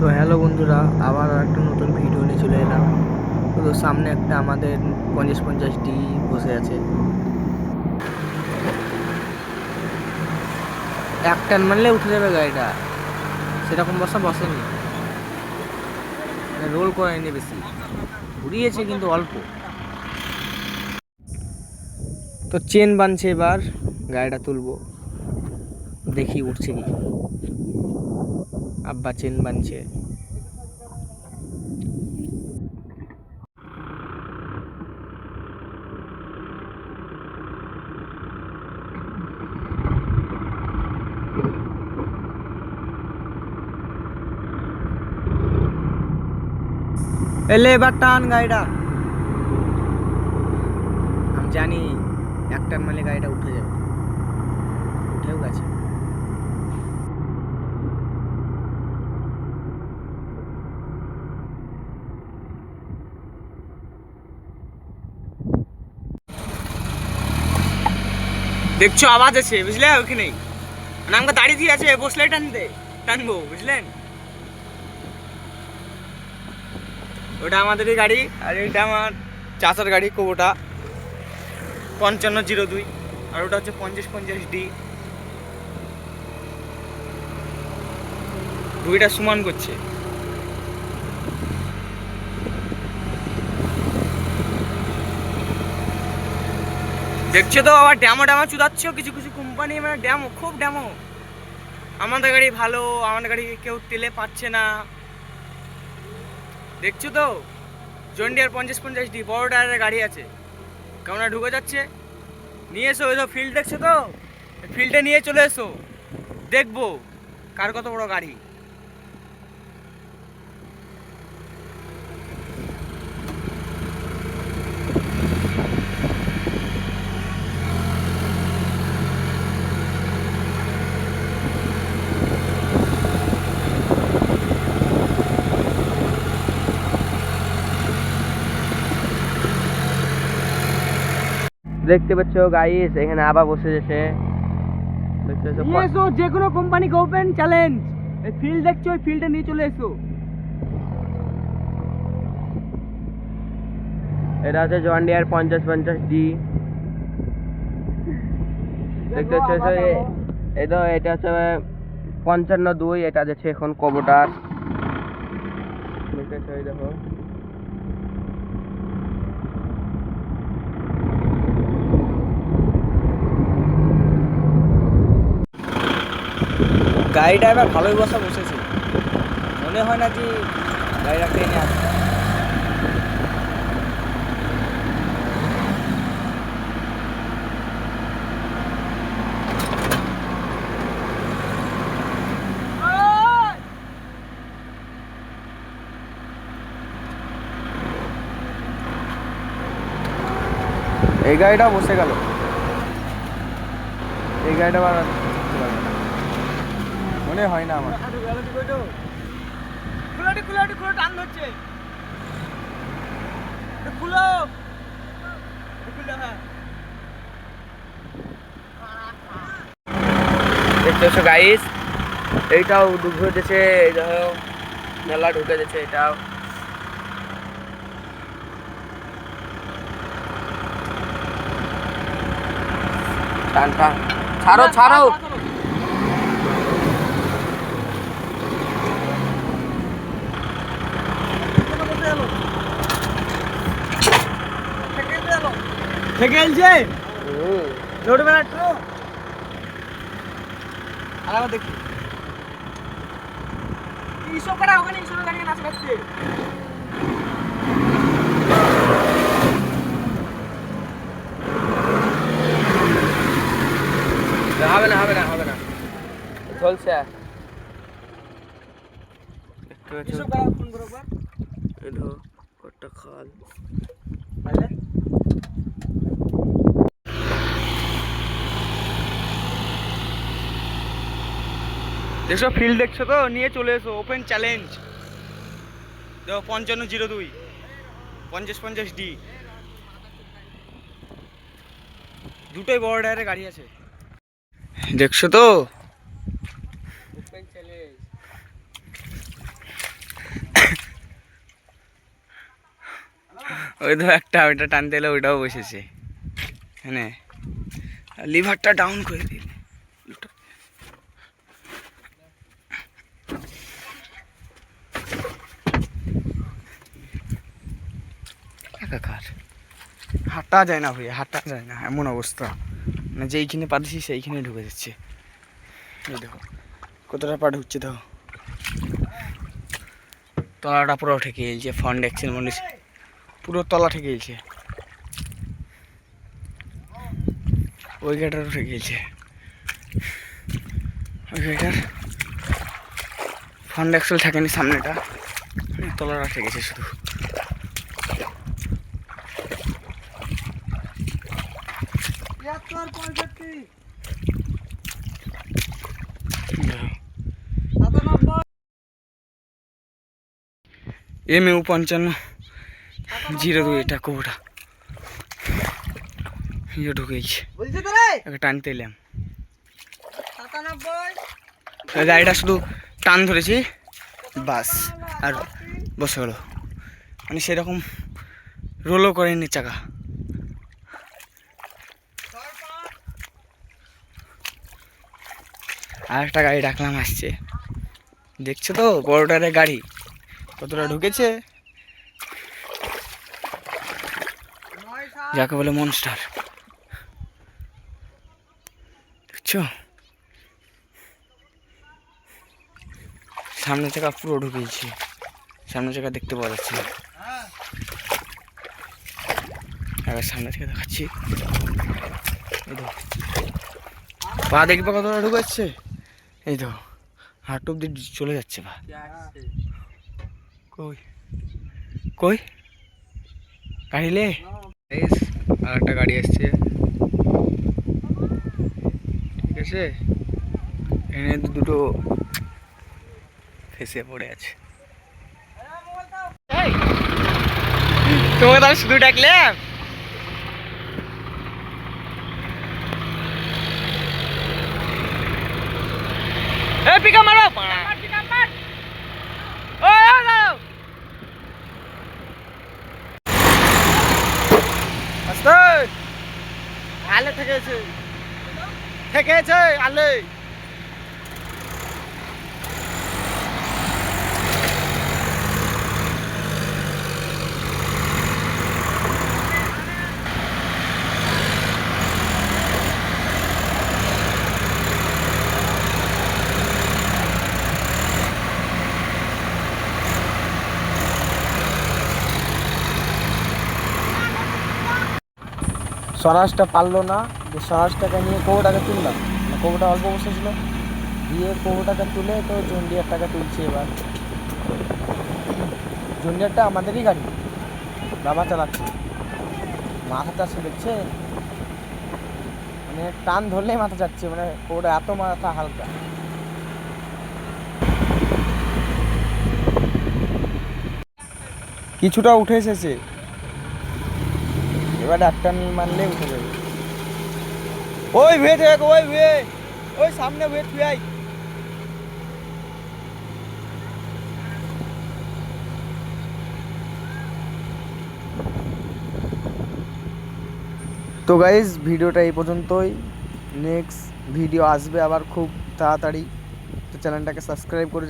তো হ্যালো বন্ধুরা, আবার একটা নতুন ভিডিও নিয়ে চলে এলাম। তো সামনে একটা আমাদের 50-50 বসে আছে। এক টান মারলে উঠে যাবে গাড়িটা, সেরকম বসেনি, রোল করেনি বেশি, ঘুরিয়েছে কিন্তু অল্প। তো চেন বানছে, এবার গাড়িটা তুলবো, দেখি উঠছে কি। আব্বা চেন বানছে। এলে এবার টান গাড়িটা। আমি জানি এক টান মারলে গাড়িটা উঠে যাবে, উঠেও গেছে। দেখছো আওয়াজ আছে, বুঝলে? ওখানেই মানে আমাকে দাঁড়িয়ে দিয়ে আছে, বসলে টানবো, বুঝলেন? ওটা আমাদেরই গাড়ি, আর এটা আমার চাচার গাড়ি, কোবোটা 5502, আর ওটা হচ্ছে 50-50D। দুইটা সমান করছে। দেখছো তো আবার ড্যামো চুদাচ্ছ, কিছু কিছু কোম্পানি মানে খুব ড্যামো। আমাদের গাড়ি ভালো, আমাদের গাড়ি কেউ তেলে পাচ্ছে না। দেখছো তো, জন্ডিয়ার 50-50D বড় টায়ারের গাড়ি আছে, কেমন ঢুকে যাচ্ছে। নিয়ে এসো, ওই ফিল্ড দেখছো তো, ফিল্ডে নিয়ে চলে এসো, দেখবো কার কত বড় গাড়ি। দেখতে পাচ্ছ গাইস, এখানে আবার বসে গেছে। যে কোনো কোম্পানিকে ওপেন চ্যালেঞ্জ, এই ফিল্ড দেখছো, ওই ফিল্ডে নিয়ে চলে এসো। এটা হচ্ছে জন্ডিয়ার 50-50D। দেখতে পাচ্ছ এটা হচ্ছে 5502, এটা যাচ্ছে এখন কোবোটার। দেখতে পাচ্ছ, এই দেখো গাড়িটা এবার ভালোই বসেছে, মনে হয় না যে গাড়িটা ট্রেনে আসে। এই গাড়িটা বসে গেল, এই গাড়িটা মনে হয় না আমার। টান ধরছে, দেখতে পাচ্ছ গাইস, এইটাও ঢুকে যেছে, এই দেখো মেলা ঢুকে যেছে, এটাও টান টান, ছাড়ো। দেখি ওখানে নাচ লাগছে। হবে না চলছে। কটা খাল দেখছো, ফিল্ড দেখছো তো, নিয়ে চলে এসো, ওপেন চ্যালেঞ্জ। দেখো 5502, 50-50D, দুটোই বড় টায়ারের গাড়ি আছে। দেখছো তো, ওপেন চ্যালেঞ্জ। ওই তো একটা ওইটা টানতে এলে ওইটাও বসেছে, হ্যাঁ লিভারটা ডাউন করে দিন। একাকার হাঁটা যায় না ভাইয়া, হাঁটা যায় না, এমন অবস্থা, মানে যেইখানে পা দিচ্ছি সেইখানে ঢুকে যাচ্ছে। এই দেখো কতটা পা ঢুকছে, দেখো তলাটা পুরো ঠেকে গেছে, ফ্রন্ট এক্সেল মনে পুরো তলা ঠেকে গেছে, ওই গাড়িটারও ঠেকে গেছে, ওই গাড়িটার ফ্রন্ট এক্সেল থাকেনি, সামনেটা তলাটা ঠেকেছে শুধু। MU 5502 এটা কোবটা ইয়ে ঢুকেছে, টানতে এলাম, গাড়িটা শুধু টান ধরেছি বাস, আর বসে গেলো, মানে সেরকম রোলও করেনি চাকা। আর একটা গাড়ি ডাকলাম, আসছে, দেখছো তো বড়টারের গাড়ি কতটা ঢুকেছে, যাকে বলে মনস্টার, দেখছো সামনে চাকা পুরো ঢুকেছে, সামনে চাকা দেখতে পাওয়া যাচ্ছে না, এবার সামনে থেকে দেখাচ্ছি, পা দেখবে কতটা ঢুকাচ্ছে, এই তো হাঁটু অব্দি চলে যাচ্ছে পা, কই কই গাড়ি লে, আর একটা গাড়ি আসছে, ঠিক আছে, এখানে দুটো ফেসে পড়ে আছে, তোমাকে তাহলে শুধু ডাকলে, পিকা মারো, আলে থেকেছে থেকেছে আলে, স্বরাজটা পারলো না, যে স্বরাজটাকে নিয়ে কোবোটাকে তুললাম, কোবোটা অল্প বসেছিল, দিয়ে কোবোটাকে তুলে তো জন্ডিয়ারটাকে তুলছি, এবার জন্ডিয়ারটা আমাদেরই গাড়ি, বাবা চালাচ্ছে, মাথা চাচ্ছে দেখছে, মানে টান ধরলেই মাথা যাচ্ছে, মানে কোবোটা এত মাথা হালকা, কিছুটা উঠে এসেছে, এবার একটা মানলে উঠে যাবে, ওই ভুয়ে থেকে ওই ভুয়ে, ওই সামনে ভুয়ে তুই আই, তো গাইজ ভিডিওটা এই পর্যন্তই, নেক্সট ভিডিও আসবে আবার খুব তাড়াতাড়ি, তো চ্যানেলটাকে সাবস্ক্রাইব করে